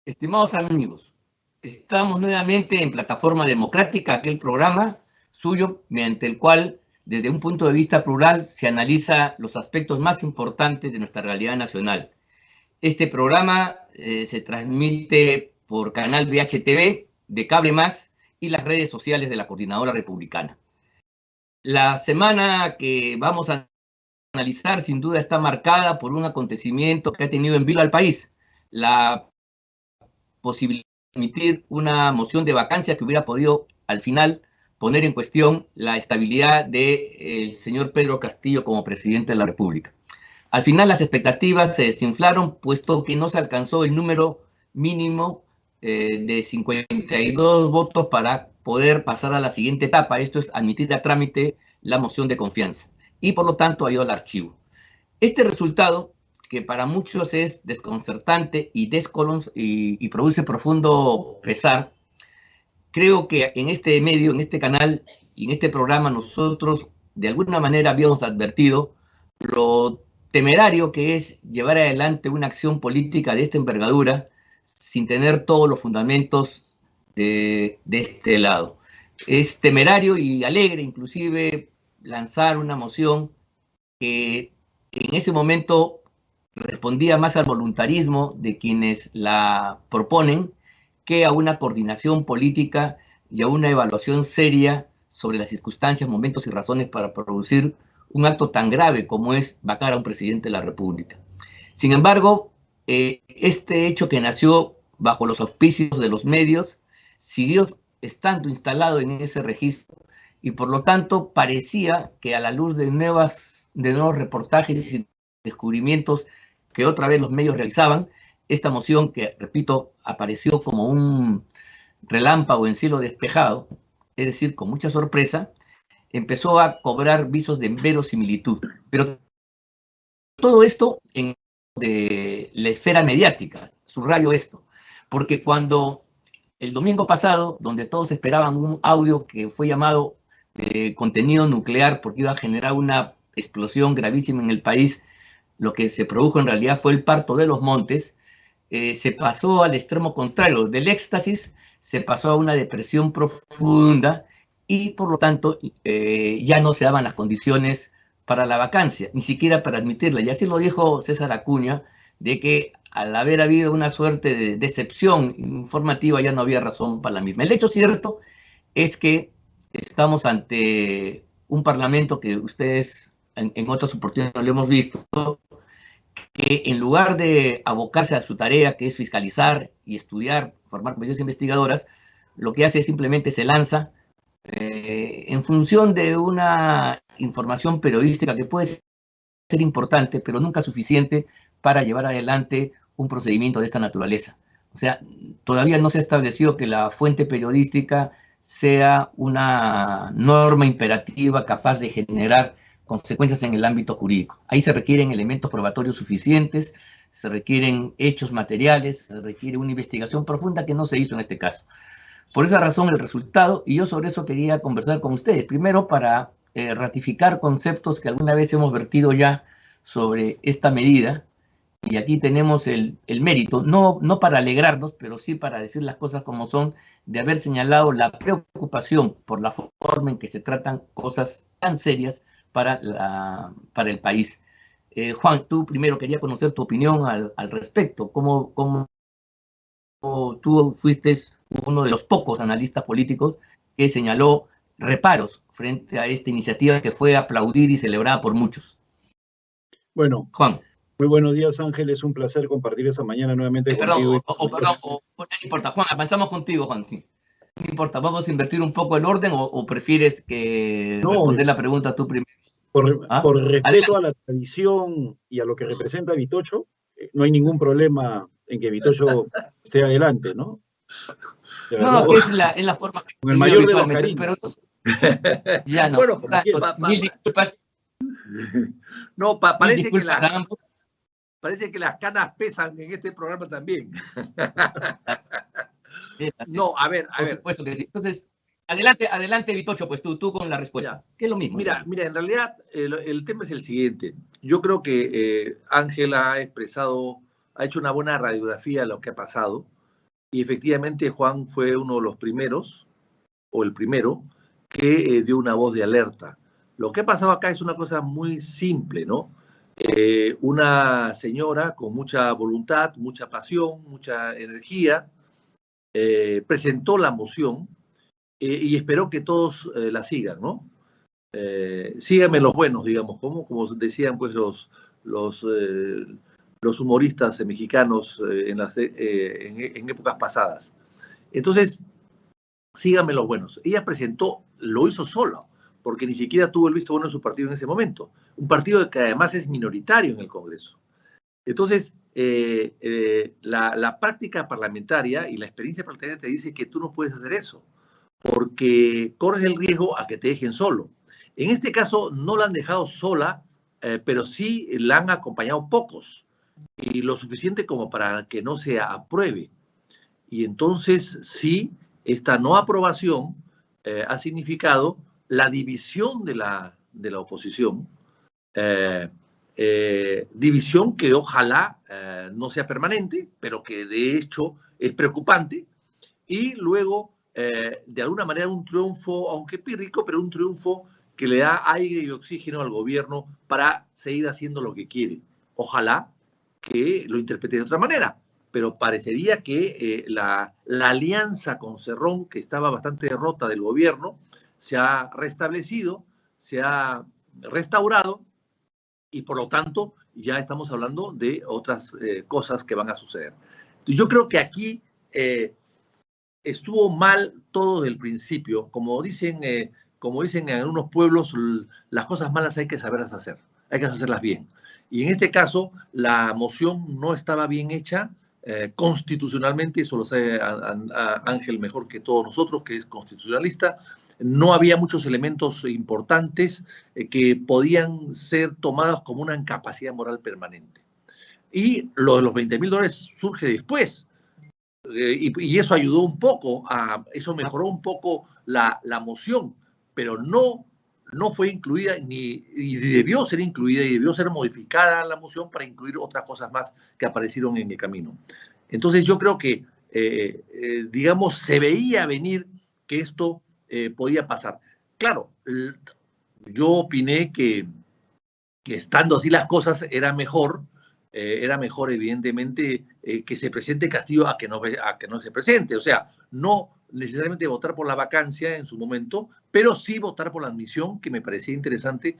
Estimados amigos, estamos nuevamente en Plataforma Democrática, aquel programa suyo mediante el cual, desde un punto de vista plural, se analiza los aspectos más importantes de nuestra realidad nacional. Este programa se transmite por canal VHTV, de Cable Más y las redes sociales de la Coordinadora Republicana. La semana que vamos a analizar, sin duda, está marcada por un acontecimiento que ha tenido en vilo al país: la posibilidad de emitir una moción de vacancia que hubiera podido, al final, poner en cuestión la estabilidad del señor Pedro Castillo como presidente de la República. Al final, las expectativas se desinflaron, puesto que no se alcanzó el número mínimo de 52 votos para poder pasar a la siguiente etapa. Esto es admitir a trámite la moción de confianza, y por lo tanto ha ido al archivo. Este resultado, que para muchos es desconcertante y produce profundo pesar, creo que en este medio, en este canal y en este programa, nosotros de alguna manera habíamos advertido lo temerario que es llevar adelante una acción política de esta envergadura sin tener todos los fundamentos de este lado. Es temerario y alegre, inclusive, lanzar una moción que en ese momento respondía más al voluntarismo de quienes la proponen que a una coordinación política y a una evaluación seria sobre las circunstancias, momentos y razones para producir un acto tan grave como es vacar a un presidente de la República. Sin embargo, este hecho, que nació bajo los auspicios de los medios, siguió estando instalado en ese registro, y por lo tanto parecía que, a la luz de nuevos reportajes y descubrimientos que otra vez los medios realizaban, esta moción, que, repito, apareció como un relámpago en cielo despejado, es decir, con mucha sorpresa, empezó a cobrar visos de verosimilitud. Pero todo esto en de la esfera mediática. Subrayo esto, porque cuando el domingo pasado, donde todos esperaban un audio que fue llamado contenido nuclear porque iba a generar una explosión gravísima en el país, lo que se produjo en realidad fue el parto de los montes. Se pasó al extremo contrario, del éxtasis se pasó a una depresión profunda, y por lo tanto ya no se daban las condiciones para la vacancia, ni siquiera para admitirla. Y así lo dijo César Acuña, de que al haber habido una suerte de decepción informativa ya no había razón para la misma. El hecho cierto es que estamos ante un parlamento que ustedes en otras oportunidades lo hemos visto, que en lugar de abocarse a su tarea, que es fiscalizar y estudiar, formar comisiones investigadoras, lo que hace es simplemente se lanza en función de una información periodística que puede ser importante, pero nunca suficiente para llevar adelante un procedimiento de esta naturaleza. O sea, todavía no se ha establecido que la fuente periodística sea una norma imperativa capaz de generar consecuencias en el ámbito jurídico. Ahí se requieren elementos probatorios suficientes, se requieren hechos materiales, se requiere una investigación profunda que no se hizo en este caso. Por esa razón, el resultado, y yo sobre eso quería conversar con ustedes, primero para ratificar conceptos que alguna vez hemos vertido ya sobre esta medida, y aquí tenemos el mérito, no para alegrarnos, pero sí para decir las cosas como son, de haber señalado la preocupación por la forma en que se tratan cosas tan serias para el país. Juan, tú primero quería conocer tu opinión al respecto. ¿Cómo tú fuiste uno de los pocos analistas políticos que señaló reparos frente a esta iniciativa que fue aplaudida y celebrada por muchos? Bueno, Juan. Muy buenos días, Ángel. Es un placer compartir esa mañana nuevamente contigo. No importa, Juan, avanzamos contigo, Juan, sí. No importa, ¿vamos a invertir un poco el orden o prefieres que responder la pregunta tú primero? Por respeto a la tradición y a lo que representa Vitocho, no hay ningún problema en que Vitocho esté adelante, ¿no? No, es la forma que... Con el mayor de los cariños. Pero ya no. Bueno, mil disculpas. No, parece que las canas pesan en este programa también. No, a ver. Por supuesto que sí. Entonces, adelante, Vitocho, pues tú con la respuesta. Que es lo mismo. Mira, en realidad el tema es el siguiente. Yo creo que Ángela ha hecho una buena radiografía de lo que ha pasado. y efectivamente Juan fue uno de los primeros, o el primero, que dio una voz de alerta. Lo que ha pasado acá es una cosa muy simple, ¿no? Una señora con mucha voluntad, mucha pasión, mucha energía, presentó la moción y esperó que todos la sigan, ¿no? Síganme los buenos, digamos, como decían pues los humoristas mexicanos en épocas pasadas. Entonces, síganme los buenos. Ella presentó, lo hizo sola, porque ni siquiera tuvo el visto bueno de su partido en ese momento. Un partido que además es minoritario en el Congreso. Entonces, la práctica parlamentaria y la experiencia parlamentaria te dice que tú no puedes hacer eso, porque corres el riesgo a que te dejen solo. En este caso, no la han dejado sola, pero sí la han acompañado pocos, y lo suficiente como para que no se apruebe. Y entonces, sí, esta no aprobación ha significado la división de la oposición, división que ojalá no sea permanente, pero que de hecho es preocupante, y luego, de alguna manera, un triunfo, aunque pírrico, pero un triunfo que le da aire y oxígeno al gobierno para seguir haciendo lo que quiere. Ojalá que lo interprete de otra manera, pero parecería que la alianza con Cerrón, que estaba bastante rota del gobierno, se ha restablecido, se ha restaurado, y por lo tanto ya estamos hablando de otras cosas que van a suceder. Yo creo que aquí estuvo mal todo desde el principio. Como dicen en algunos pueblos, las cosas malas hay que saberlas hacer, hay que hacerlas bien. Y en este caso, la moción no estaba bien hecha constitucionalmente, eso lo sabe Ángel mejor que todos nosotros, que es constitucionalista. No había muchos elementos importantes que podían ser tomados como una incapacidad moral permanente. Y lo de los $20,000 surge después. Y eso ayudó un poco, eso mejoró un poco la moción, pero no fue incluida y debió ser incluida y debió ser modificada la moción para incluir otras cosas más que aparecieron en el camino. Entonces yo creo que, digamos, se veía venir que esto podía pasar. Claro, yo opiné que estando así las cosas era mejor evidentemente que se presente Castillo a que no se presente. O sea, no necesariamente votar por la vacancia en su momento, pero sí votar por la admisión, que me parecía interesante.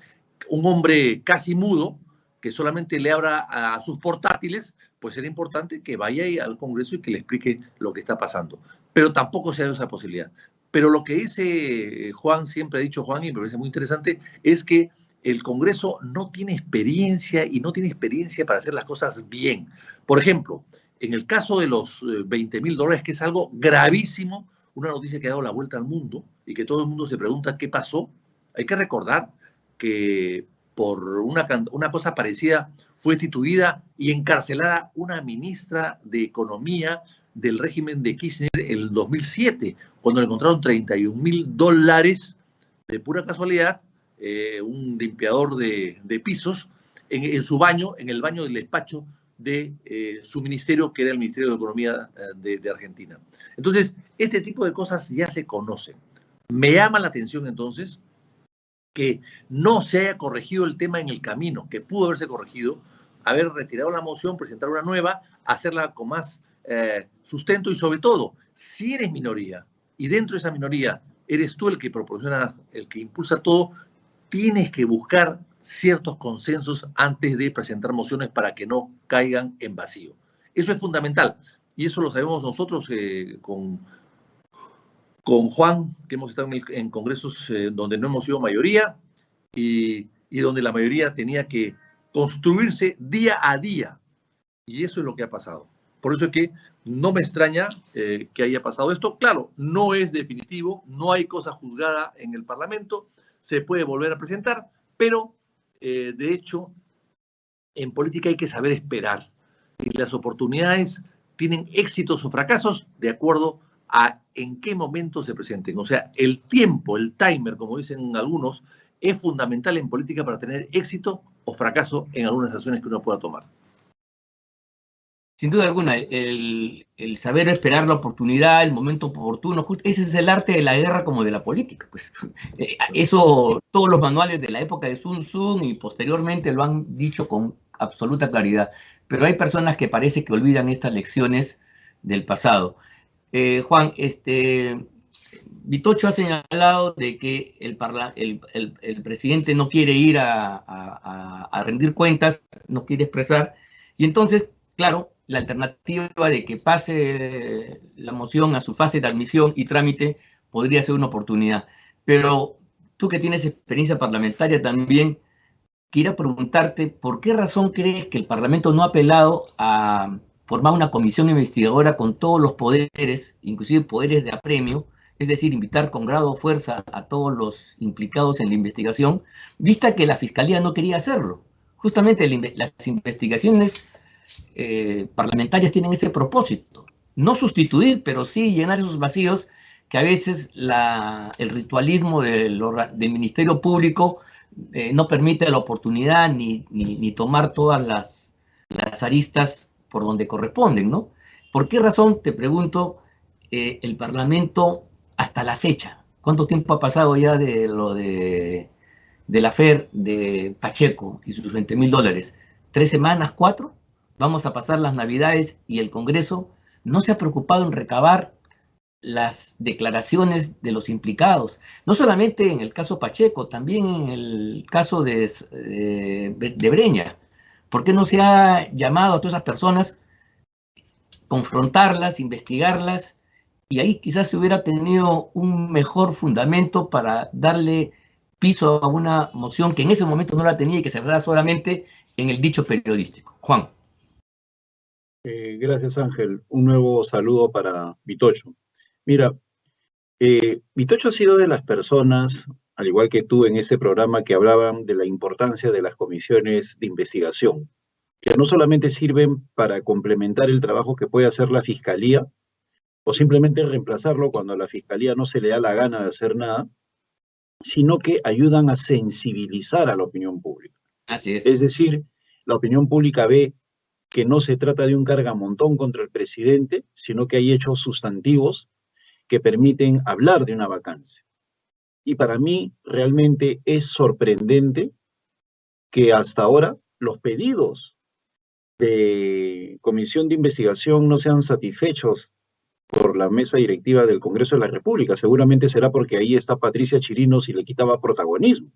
Un hombre casi mudo, que solamente le abra a sus portátiles, pues era importante que vaya al Congreso y que le explique lo que está pasando. Pero tampoco se ha dado esa posibilidad. Pero lo que dice Juan, siempre ha dicho Juan, y me parece muy interesante, es que el Congreso no tiene experiencia y no tiene experiencia para hacer las cosas bien. Por ejemplo, en el caso de los $20,000, que es algo gravísimo, una noticia que ha dado la vuelta al mundo y que todo el mundo se pregunta qué pasó, hay que recordar que por una cosa parecida fue destituida y encarcelada una ministra de Economía del régimen de Kirchner en el 2007, cuando le encontraron $31,000 de pura casualidad, un limpiador de pisos en su baño, en el baño del despacho de su ministerio, que era el Ministerio de Economía de Argentina. Entonces, este tipo de cosas ya se conocen. Me llama la atención entonces que no se haya corregido el tema en el camino, que pudo haberse corregido, haber retirado la moción, presentar una nueva, hacerla con más sustento, y sobre todo, si eres minoría y dentro de esa minoría eres tú el que proporciona, el que impulsa todo, tienes que buscar ciertos consensos antes de presentar mociones para que no caigan en vacío. Eso es fundamental, y eso lo sabemos nosotros con Juan, que hemos estado en congresos donde no hemos sido mayoría y donde la mayoría tenía que construirse día a día, y eso es lo que ha pasado. Por eso es que no me extraña que haya pasado esto. Claro, no es definitivo, no hay cosa juzgada en el Parlamento, se puede volver a presentar, pero de hecho en política hay que saber esperar, y las oportunidades tienen éxitos o fracasos de acuerdo a en qué momento se presenten. O sea, el tiempo, el timer, como dicen algunos, es fundamental en política para tener éxito o fracaso en algunas acciones que uno pueda tomar. Sin duda alguna, el saber esperar la oportunidad, el momento oportuno, ese es el arte de la guerra como de la política. Pues. Eso todos los manuales de la época de Sun Tzu y posteriormente lo han dicho con absoluta claridad. Pero hay personas que parece que olvidan estas lecciones del pasado. Juan, Vitocho ha señalado de que el presidente no quiere ir a rendir cuentas, no quiere expresar, y entonces, claro, la alternativa de que pase la moción a su fase de admisión y trámite podría ser una oportunidad. Pero tú que tienes experiencia parlamentaria también, quiero preguntarte, ¿por qué razón crees que el Parlamento no ha apelado a formar una comisión investigadora con todos los poderes, inclusive poderes de apremio, es decir, invitar con grado de fuerza a todos los implicados en la investigación, vista que la Fiscalía no quería hacerlo? Justamente las investigaciones parlamentarias tienen ese propósito, no sustituir, pero sí llenar esos vacíos que a veces el ritualismo del Ministerio Público no permite la oportunidad ni tomar todas las aristas por donde corresponden, ¿no? ¿Por qué razón, te pregunto, el Parlamento hasta la fecha, cuánto tiempo ha pasado ya de lo de la FER de Pacheco y sus $20.000? ¿3 semanas, 4? Vamos a pasar las Navidades y el Congreso no se ha preocupado en recabar las declaraciones de los implicados, no solamente en el caso Pacheco, también en el caso de Breña. ¿Por qué no se ha llamado a todas esas personas, confrontarlas, investigarlas, y ahí quizás se hubiera tenido un mejor fundamento para darle piso a una moción que en ese momento no la tenía y que se basaba solamente en el dicho periodístico? Juan. Gracias, Ángel. Un nuevo saludo para Vitocho. Mira, Vitocho ha sido de las personas, al igual que tú en este programa, que hablaban de la importancia de las comisiones de investigación, que no solamente sirven para complementar el trabajo que puede hacer la Fiscalía, o simplemente reemplazarlo cuando a la Fiscalía no se le da la gana de hacer nada, sino que ayudan a sensibilizar a la opinión pública. Así es. Es decir, la opinión pública ve que no se trata de un cargamontón contra el presidente, sino que hay hechos sustantivos que permiten hablar de una vacancia. Y para mí realmente es sorprendente que hasta ahora los pedidos de comisión de investigación no sean satisfechos por la mesa directiva del Congreso de la República. Seguramente será porque ahí está Patricia Chirinos y le quitaba protagonismo,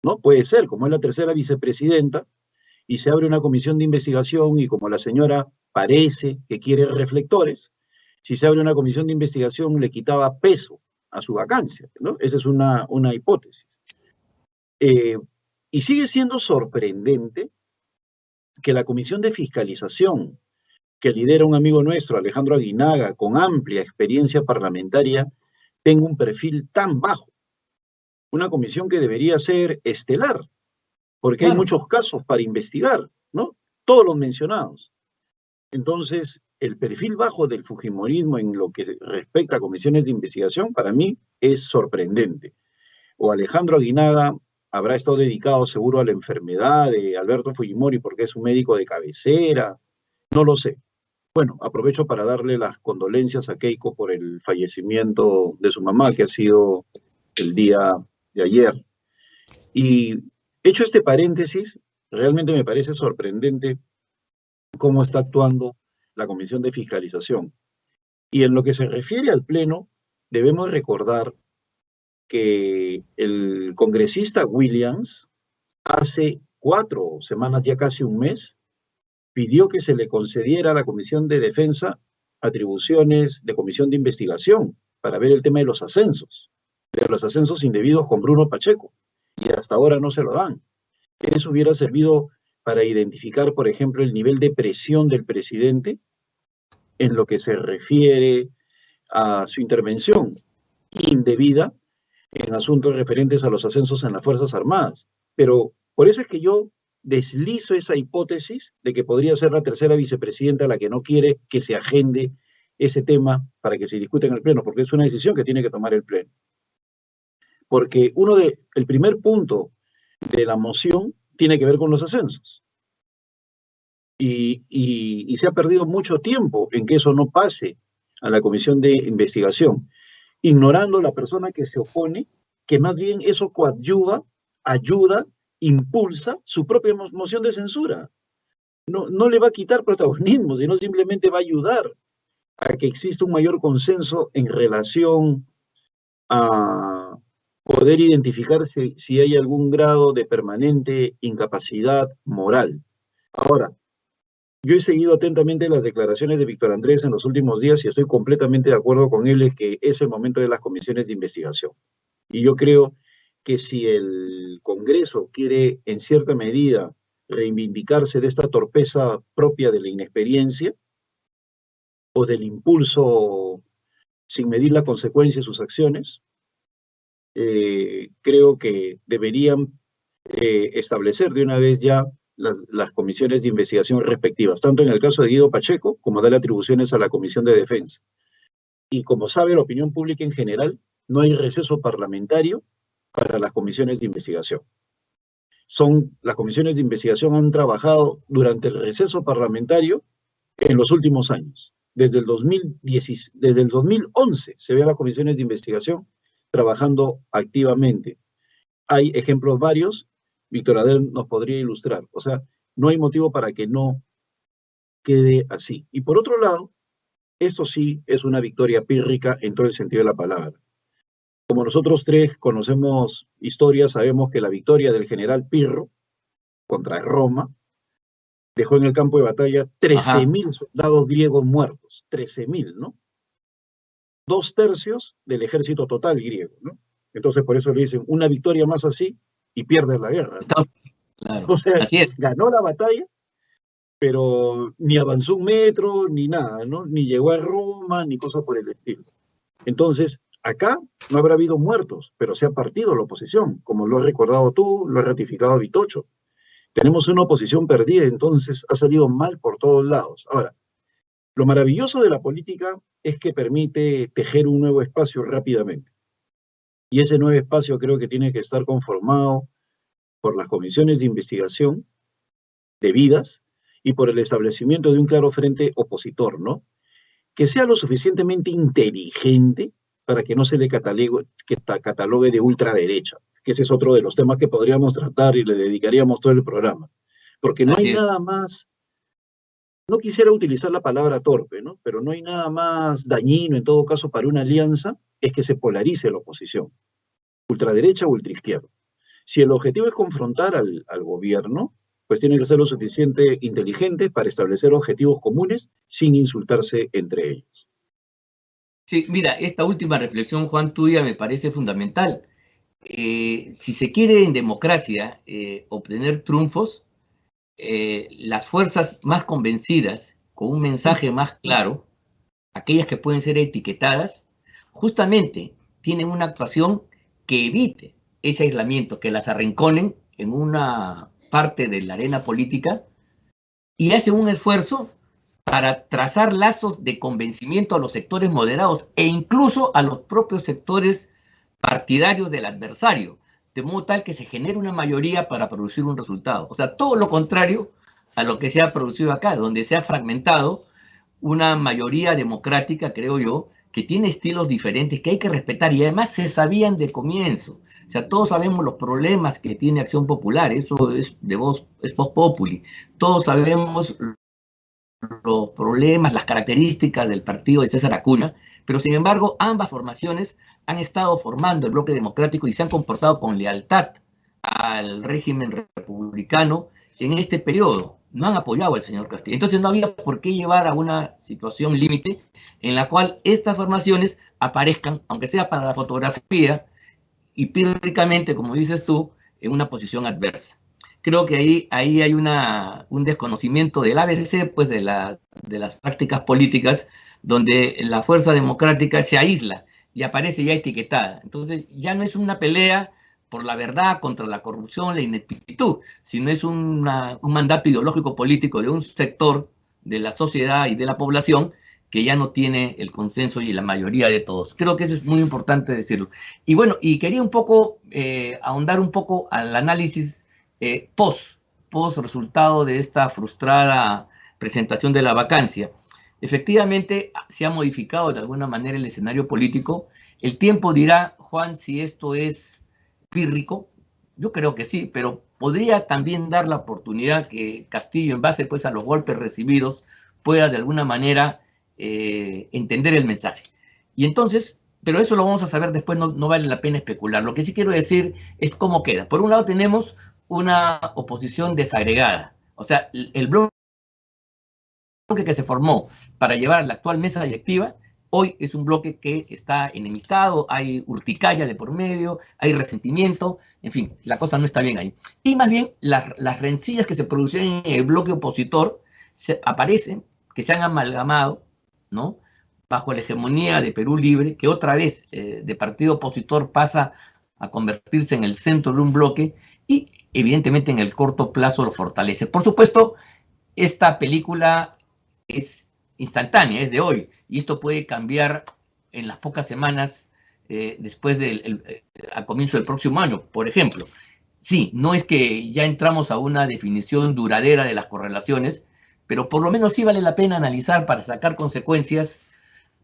¿no? Puede ser, como es la tercera vicepresidenta, y se abre una comisión de investigación y como la señora parece que quiere reflectores, si se abre una comisión de investigación le quitaba peso a su vacancia, ¿no? Esa es una hipótesis. Y sigue siendo sorprendente que la comisión de fiscalización que lidera un amigo nuestro, Alejandro Aguinaga, con amplia experiencia parlamentaria, tenga un perfil tan bajo. Una comisión que debería ser estelar, porque claro, hay muchos casos para investigar, ¿no? Todos los mencionados. Entonces, el perfil bajo del fujimorismo en lo que respecta a comisiones de investigación, para mí, es sorprendente. O Alejandro Aguinaga habrá estado dedicado seguro a la enfermedad de Alberto Fujimori porque es un médico de cabecera, no lo sé. Bueno, aprovecho para darle las condolencias a Keiko por el fallecimiento de su mamá, que ha sido el día de ayer. Y hecho este paréntesis, realmente me parece sorprendente cómo está actuando la Comisión de Fiscalización. Y en lo que se refiere al Pleno, debemos recordar que el congresista Williams, hace 4 semanas, ya casi un mes, pidió que se le concediera a la Comisión de Defensa atribuciones de comisión de investigación para ver el tema de los ascensos indebidos con Bruno Pacheco, y hasta ahora no se lo dan. Eso hubiera servido para identificar, por ejemplo, el nivel de presión del presidente en lo que se refiere a su intervención indebida en asuntos referentes a los ascensos en las Fuerzas Armadas. Pero por eso es que yo deslizo esa hipótesis de que podría ser la tercera vicepresidenta la que no quiere que se agende ese tema para que se discute en el Pleno, porque es una decisión que tiene que tomar el Pleno. Porque el primer punto de la moción tiene que ver con los ascensos. y se ha perdido mucho tiempo en que eso no pase a la comisión de investigación, ignorando la persona que se opone, que más bien eso coadyuva, ayuda, impulsa su propia moción de censura. No le va a quitar protagonismo, sino simplemente va a ayudar a que exista un mayor consenso en relación a poder identificar si hay algún grado de permanente incapacidad moral. Ahora, yo he seguido atentamente las declaraciones de Víctor Andrés en los últimos días y estoy completamente de acuerdo con él en que es el momento de las comisiones de investigación. Y yo creo que si el Congreso quiere, en cierta medida, reivindicarse de esta torpeza propia de la inexperiencia o del impulso sin medir la consecuencia de sus acciones, creo que deberían establecer de una vez ya las comisiones de investigación respectivas, tanto en el caso de Guido Pacheco, como darle atribuciones a la Comisión de Defensa. Y como sabe la opinión pública en general, no hay receso parlamentario para las comisiones de investigación. Las comisiones de investigación han trabajado durante el receso parlamentario en los últimos años. Desde el 2011 se ven las comisiones de investigación trabajando activamente. Hay ejemplos varios, Víctor Andrés nos podría ilustrar. O sea, no hay motivo para que no quede así. Y por otro lado, esto sí es una victoria pírrica en todo el sentido de la palabra. Como nosotros tres conocemos historia, sabemos que la victoria del general Pirro contra Roma dejó en el campo de batalla 13.000 soldados griegos muertos. 13.000, ¿no? 2/3 del ejército total griego, ¿no? Entonces por eso le dicen, una victoria más así y pierdes la guerra, ¿no? Claro, o sea, así es. Ganó la batalla, pero ni avanzó un metro, ni nada, ¿no? Ni llegó a Roma, ni cosa por el estilo. Entonces, acá no habrá habido muertos, pero se ha partido la oposición, como lo has recordado tú, lo ha ratificado Vitocho. Tenemos una oposición perdida, entonces ha salido mal por todos lados. Ahora, lo maravilloso de la política es que permite tejer un nuevo espacio rápidamente. Y ese nuevo espacio creo que tiene que estar conformado por las comisiones de investigación debidas y por el establecimiento de un claro frente opositor, ¿no? Que sea lo suficientemente inteligente para que no se le catalogue de ultraderecha, que ese es otro de los temas que podríamos tratar y le dedicaríamos todo el programa. Porque no hay nada más, no quisiera utilizar la palabra torpe, ¿no? Pero no hay nada más dañino, en todo caso, para una alianza, es que se polarice la oposición, ultraderecha o ultraizquierda. Si el objetivo es confrontar al gobierno, pues tienen que ser lo suficiente inteligentes para establecer objetivos comunes sin insultarse entre ellos. Sí, mira, esta última reflexión, Juan, tuya me parece fundamental. Si se quiere en democracia obtener triunfos, las fuerzas más convencidas, con un mensaje más claro, aquellas que pueden ser etiquetadas, justamente tienen una actuación que evite ese aislamiento, que las arrinconen en una parte de la arena política y hacen un esfuerzo para trazar lazos de convencimiento a los sectores moderados e incluso a los propios sectores partidarios del adversario, de modo tal que se genere una mayoría para producir un resultado. O sea, todo lo contrario a lo que se ha producido acá, donde se ha fragmentado una mayoría democrática, creo yo, que tiene estilos diferentes que hay que respetar y además se sabían de comienzo. O sea, todos sabemos los problemas que tiene Acción Popular, eso es de voz, es voz populi. Todos sabemos los problemas, las características del partido de César Acuña, pero sin embargo ambas formaciones han estado formando el bloque democrático y se han comportado con lealtad al régimen republicano en este periodo. No han apoyado al señor Castillo. Entonces no había por qué llevar a una situación límite en la cual estas formaciones aparezcan, aunque sea para la fotografía, y pírricamente, como dices tú, en una posición adversa. Creo que ahí hay un desconocimiento del ABC, pues de las prácticas políticas, donde la fuerza democrática se aísla y aparece ya etiquetada. Entonces ya no es una pelea por la verdad contra la corrupción, la ineptitud, sino es un mandato ideológico político de un sector de la sociedad y de la población que ya no tiene el consenso y la mayoría de todos. Creo que eso es muy importante decirlo. Y bueno, y quería un poco ahondar un poco al análisis post resultado de esta frustrada presentación de la vacancia. Efectivamente, se ha modificado de alguna manera el escenario político. El tiempo dirá, Juan, si esto es pírrico. Yo creo que sí, pero podría también dar la oportunidad que Castillo, en base pues a los golpes recibidos, pueda de alguna manera entender el mensaje. Y entonces, pero eso lo vamos a saber después, no vale la pena especular. Lo que sí quiero decir es cómo queda. Por un lado tenemos una oposición desagregada, o sea, el bloque que se formó para llevar la actual mesa directiva, hoy es un bloque que está enemistado, hay urticaria de por medio, hay resentimiento, en fin, la cosa no está bien ahí. Y más bien, las rencillas que se producen en el bloque opositor aparecen, que se han amalgamado, ¿no?, bajo la hegemonía de Perú Libre, que otra vez de partido opositor pasa a convertirse en el centro de un bloque y evidentemente en el corto plazo lo fortalece. Por supuesto, esta película es instantánea, es de hoy, y esto puede cambiar en las pocas semanas después al comienzo del próximo año, por ejemplo. Sí, no es que ya entramos a una definición duradera de las correlaciones, pero por lo menos sí vale la pena analizar para sacar consecuencias,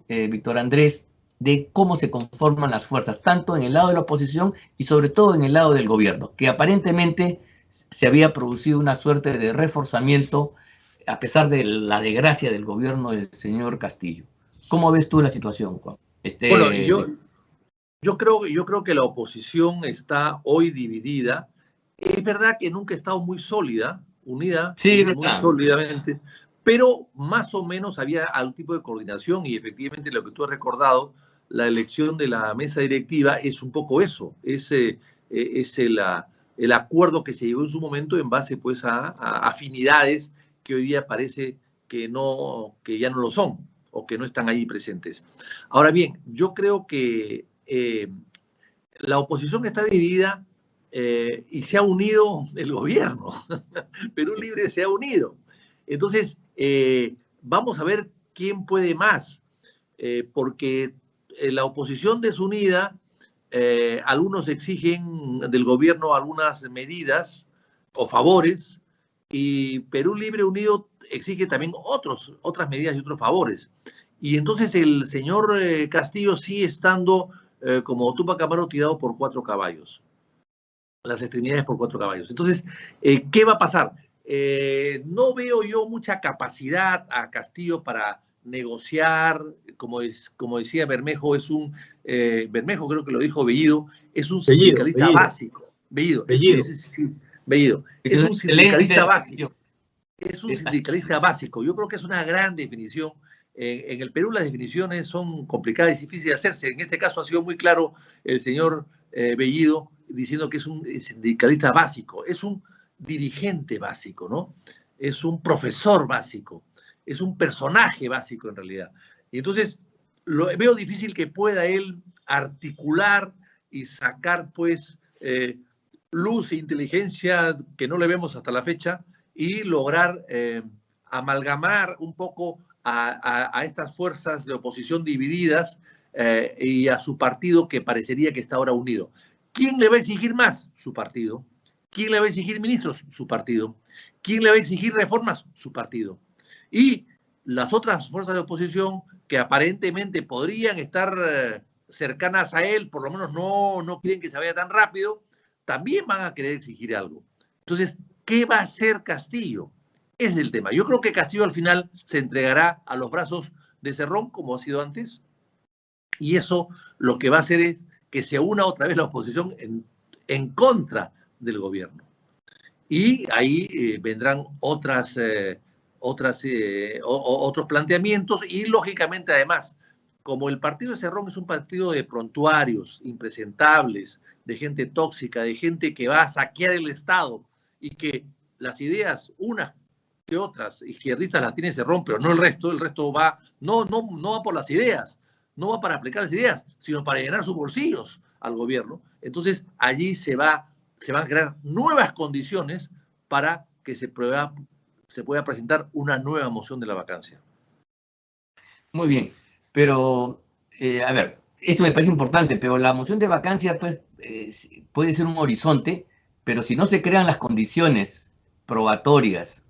Víctor Andrés, de cómo se conforman las fuerzas, tanto en el lado de la oposición y sobre todo en el lado del gobierno, que aparentemente se había producido una suerte de reforzamiento a pesar de la desgracia del gobierno del señor Castillo. ¿Cómo ves tú la situación, Juan? Bueno, yo creo que la oposición está hoy dividida. Es verdad que nunca ha estado muy sólida, unida, sí, muy sólidamente, pero más o menos había algún tipo de coordinación y efectivamente lo que tú has recordado, la elección de la mesa directiva es un poco eso, es el acuerdo que se llegó en su momento en base pues a afinidades que hoy día parece que ya no lo son o que no están ahí presentes. Ahora bien, yo creo que la oposición está dividida y se ha unido el gobierno. Perú Libre se ha unido. Entonces, vamos a ver quién puede más, porque la oposición desunida, algunos exigen del gobierno algunas medidas o favores, y Perú Libre Unido exige también otras medidas y otros favores. Y entonces el señor Castillo sigue estando como Túpac Amaru tirado por 4 caballos. Las extremidades por 4 caballos. Entonces, ¿qué va a pasar? No veo yo mucha capacidad a Castillo para negociar, como decía Bermejo, Bermejo creo que lo dijo Bellido, es un sindicalista básico. Bellido. Es un sindicalista básico. Es un sindicalista básico. Yo creo que es una gran definición. En el Perú las definiciones son complicadas y difíciles de hacerse. En este caso ha sido muy claro el señor Bellido diciendo que es un sindicalista básico, es un dirigente básico, ¿no? Es un profesor básico, es un personaje básico en realidad. Y entonces veo difícil que pueda él articular y sacar pues luz e inteligencia que no le vemos hasta la fecha y lograr amalgamar un poco a estas fuerzas de oposición divididas y a su partido que parecería que está ahora unido. ¿Quién le va a exigir más? Su partido. ¿Quién le va a exigir ministros? Su partido. ¿Quién le va a exigir reformas? Su partido. Y las otras fuerzas de oposición que aparentemente podrían estar cercanas a él, por lo menos no quieren que se vaya tan rápido, también van a querer exigir algo. Entonces, ¿qué va a hacer Castillo? Ese es el tema. Yo creo que Castillo al final se entregará a los brazos de Cerrón, como ha sido antes, y eso lo que va a hacer es que se una otra vez la oposición en contra del gobierno. Y ahí vendrán otros planteamientos y, lógicamente, además, como el partido de Cerrón es un partido de prontuarios, impresentables, de gente tóxica, de gente que va a saquear el Estado y que las ideas, unas que otras izquierdistas las tiene Cerrón, pero no el resto va, no va por las ideas, no va para aplicar las ideas, sino para llenar sus bolsillos al gobierno. Entonces, allí se van a crear nuevas condiciones para que se pueda presentar una nueva moción de la vacancia. Muy bien, pero, a ver, eso me parece importante, pero la moción de vacancia pues, puede ser un horizonte, pero si no se crean las condiciones probatorias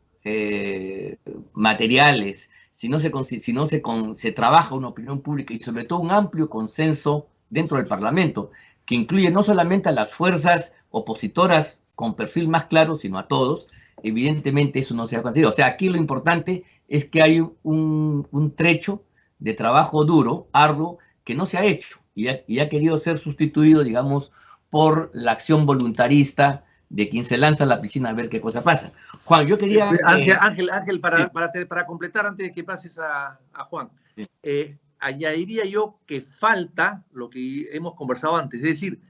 materiales, si no se trabaja una opinión pública y sobre todo un amplio consenso dentro del Parlamento, que incluye no solamente a las fuerzas opositoras con perfil más claro, sino a todos, evidentemente eso no se ha conseguido. O sea, aquí lo importante es que hay un trecho de trabajo duro, arduo, que no se ha hecho y ha querido ser sustituido, digamos, por la acción voluntarista de quien se lanza a la piscina a ver qué cosa pasa. Juan, yo quería... Ángel, para completar antes de que pases a Juan, Sí. Añadiría yo que falta lo que hemos conversado antes, es decir,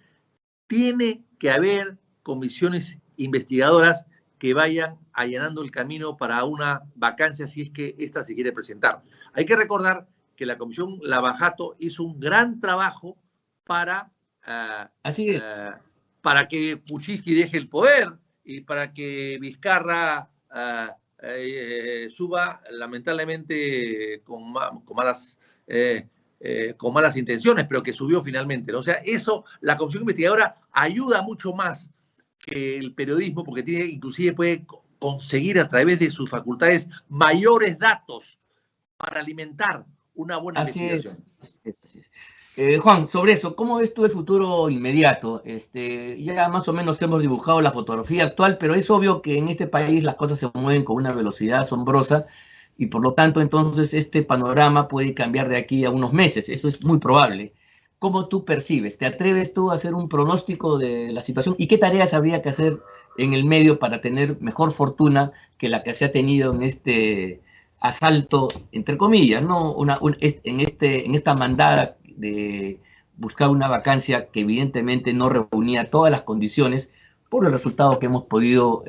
tiene que haber comisiones investigadoras que vayan allanando el camino para una vacancia si es que ésta se quiere presentar. Hay que recordar que la Comisión Lavajato hizo un gran trabajo para... Así es. Para que Kuczynski deje el poder y para que Vizcarra suba lamentablemente con malas intenciones, pero que subió finalmente, ¿no? O sea, eso, la comisión investigadora ayuda mucho más que el periodismo porque inclusive puede conseguir a través de sus facultades mayores datos para alimentar una buena investigación. Así es. Juan, sobre eso, ¿cómo ves tú el futuro inmediato? Ya más o menos hemos dibujado la fotografía actual, pero es obvio que en este país las cosas se mueven con una velocidad asombrosa y por lo tanto entonces este panorama puede cambiar de aquí a unos meses, eso es muy probable. ¿Cómo tú percibes? ¿Te atreves tú a hacer un pronóstico de la situación? ¿Y qué tareas habría que hacer en el medio para tener mejor fortuna que la que se ha tenido en este asalto, entre comillas, ¿no? En esta mandada de buscar una vacancia que evidentemente no reunía todas las condiciones por el resultado que hemos podido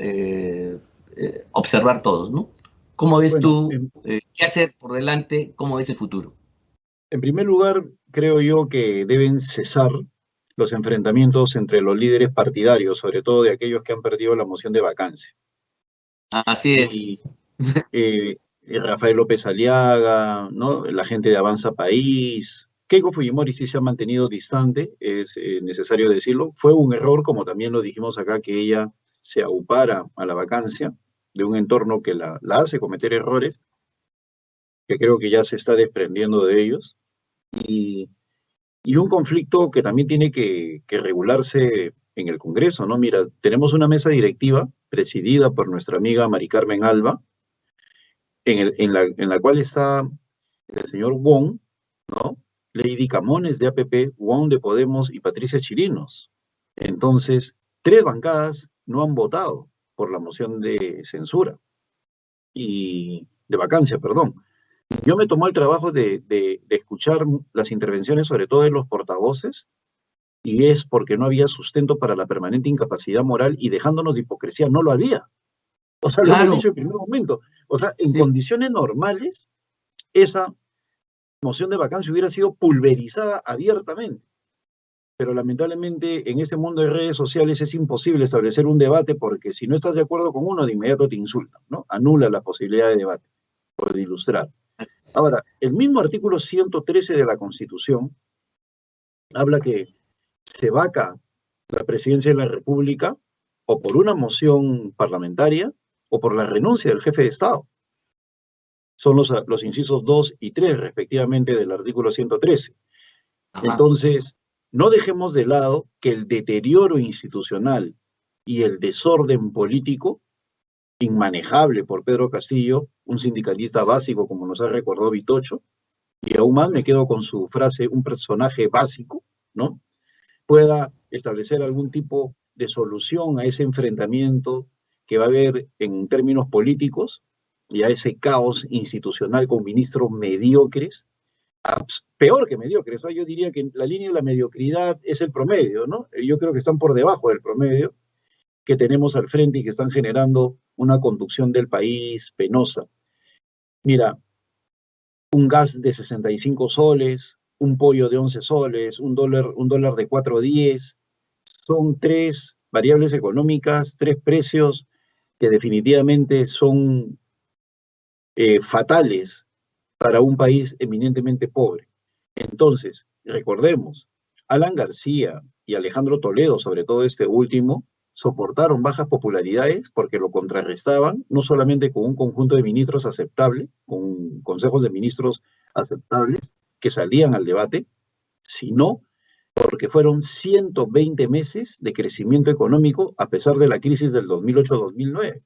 observar todos, ¿no? ¿Cómo ves tú qué hacer por delante? ¿Cómo ves el futuro? En primer lugar, creo yo que deben cesar los enfrentamientos entre los líderes partidarios, sobre todo de aquellos que han perdido la moción de vacancia. Así es. Y Rafael López Aliaga, ¿no? La gente de Avanza País. Keiko Fujimori sí se ha mantenido distante, es necesario decirlo. Fue un error, como también lo dijimos acá, que ella se aupara a la vacancia de un entorno que la hace cometer errores, que creo que ya se está desprendiendo de ellos. Y un conflicto que también tiene que regularse en el Congreso, ¿no? Mira, tenemos una mesa directiva presidida por nuestra amiga Mari Carmen Alba, en la cual está el señor Wong, ¿no? Lady Camones de APP, Wong de Podemos y Patricia Chirinos. Entonces, 3 bancadas no han votado por la moción de censura y de vacancia, perdón. Yo me tomé el trabajo de escuchar las intervenciones, sobre todo de los portavoces, y es porque no había sustento para la permanente incapacidad moral y dejándonos de hipocresía, no lo había. O sea, Claro. lo hemos dicho en primer momento. O sea, en condiciones normales, esa moción de vacancia hubiera sido pulverizada abiertamente. Pero lamentablemente en este mundo de redes sociales es imposible establecer un debate porque si no estás de acuerdo con uno, de inmediato te insultan, ¿no? Anula la posibilidad de debate, por ilustrar. Ahora, el mismo artículo 113 de la Constitución habla que se vaca la presidencia de la República o por una moción parlamentaria o por la renuncia del jefe de Estado. Son los incisos 2 y 3, respectivamente, del artículo 113. Ajá. Entonces, no dejemos de lado que el deterioro institucional y el desorden político, inmanejable por Pedro Castillo, un sindicalista básico, como nos ha recordado Vitocho, y aún más me quedo con su frase, un personaje básico, ¿no? Pueda establecer algún tipo de solución a ese enfrentamiento que va a haber en términos políticos y a ese caos institucional con ministros mediocres, peor que mediocres, ¿no? Yo diría que la línea de la mediocridad es el promedio, ¿no? Yo creo que están por debajo del promedio que tenemos al frente y que están generando una conducción del país penosa. Mira, un gas de 65 soles, un pollo de 11 soles, un dólar de 4.10, son 3 variables económicas, 3 precios que definitivamente son fatales para un país eminentemente pobre. Entonces, recordemos, Alan García y Alejandro Toledo, sobre todo este último, soportaron bajas popularidades porque lo contrarrestaban, no solamente con un conjunto de ministros aceptable, con consejos de ministros aceptables que salían al debate, sino porque fueron 120 meses de crecimiento económico a pesar de la crisis del 2008-2009.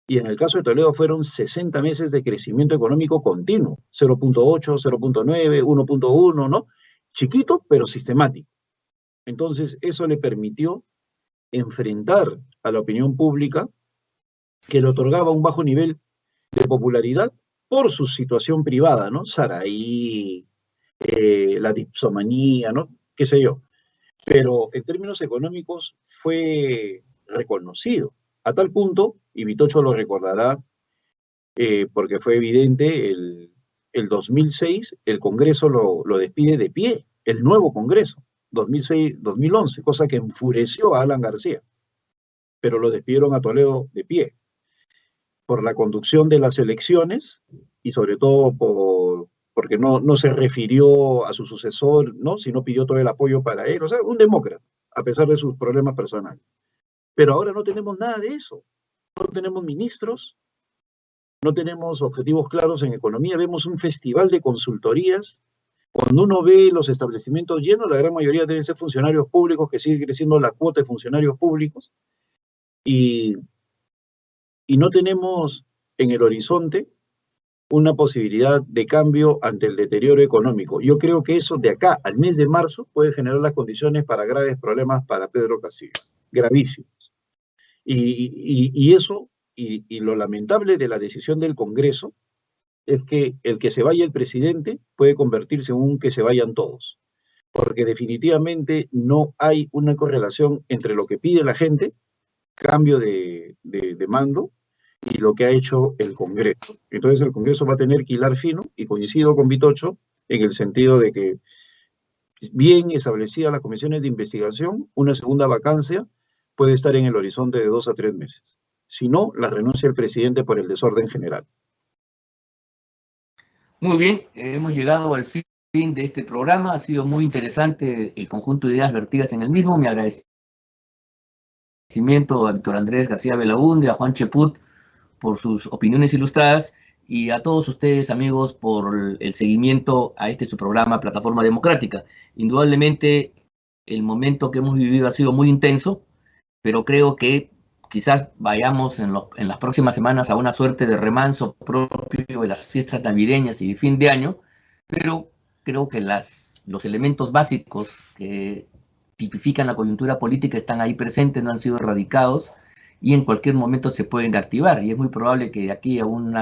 Y en el caso de Toledo fueron 60 meses de crecimiento económico continuo, 0.8, 0.9, 1.1, ¿no? Chiquito, pero sistemático. Entonces, eso le permitió enfrentar a la opinión pública que le otorgaba un bajo nivel de popularidad por su situación privada, ¿no? Saraí, la dipsomanía, ¿no? Qué sé yo. Pero en términos económicos fue reconocido, a tal punto, y Vitocho lo recordará, porque fue evidente, el 2006 el Congreso lo despide de pie, el nuevo Congreso, 2006-2011, cosa que enfureció a Alan García, pero lo despidieron a Toledo de pie, por la conducción de las elecciones y sobre todo porque no se refirió a su sucesor, ¿no? Sino pidió todo el apoyo para él, o sea, un demócrata, a pesar de sus problemas personales. Pero ahora no tenemos nada de eso, no tenemos ministros, no tenemos objetivos claros en economía, vemos un festival de consultorías. Cuando uno ve los establecimientos llenos, la gran mayoría deben ser funcionarios públicos, que sigue creciendo la cuota de funcionarios públicos, y no tenemos en el horizonte una posibilidad de cambio ante el deterioro económico. Yo creo que eso de acá al mes de marzo puede generar las condiciones para graves problemas para Pedro Castillo, gravísimos. Y eso, y lo lamentable de la decisión del Congreso, es que el que se vaya el presidente puede convertirse en un que se vayan todos, porque definitivamente no hay una correlación entre lo que pide la gente, cambio de mando, y lo que ha hecho el Congreso. Entonces el Congreso va a tener que hilar fino, y coincido con Vitocho en el sentido de que, bien establecidas las comisiones de investigación, una segunda vacancia puede estar en el horizonte de 2 a 3 meses. Si no, la renuncia del presidente por el desorden general. Muy bien, hemos llegado al fin de este programa. Ha sido muy interesante el conjunto de ideas vertidas en el mismo. Mi agradecimiento a Víctor Andrés García Belaúnde, a Juan Cheput por sus opiniones ilustradas, y a todos ustedes, amigos, por el seguimiento a su programa Plataforma Democrática. Indudablemente, el momento que hemos vivido ha sido muy intenso, pero creo que quizás vayamos en las próximas semanas a una suerte de remanso propio de las fiestas navideñas y de fin de año, pero creo que los elementos básicos que tipifican la coyuntura política están ahí presentes, no han sido erradicados, y en cualquier momento se pueden activar, y es muy probable que de aquí a un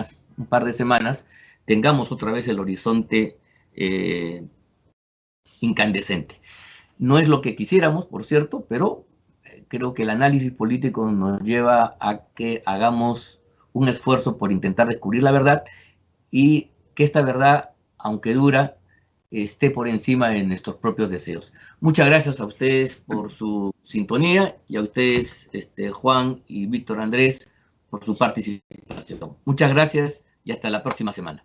par de semanas tengamos otra vez el horizonte incandescente. No es lo que quisiéramos, por cierto, pero creo que el análisis político nos lleva a que hagamos un esfuerzo por intentar descubrir la verdad, y que esta verdad, aunque dura, esté por encima de nuestros propios deseos. Muchas gracias a ustedes por su sintonía, y a ustedes, Juan y Víctor Andrés, por su participación. Muchas gracias y hasta la próxima semana.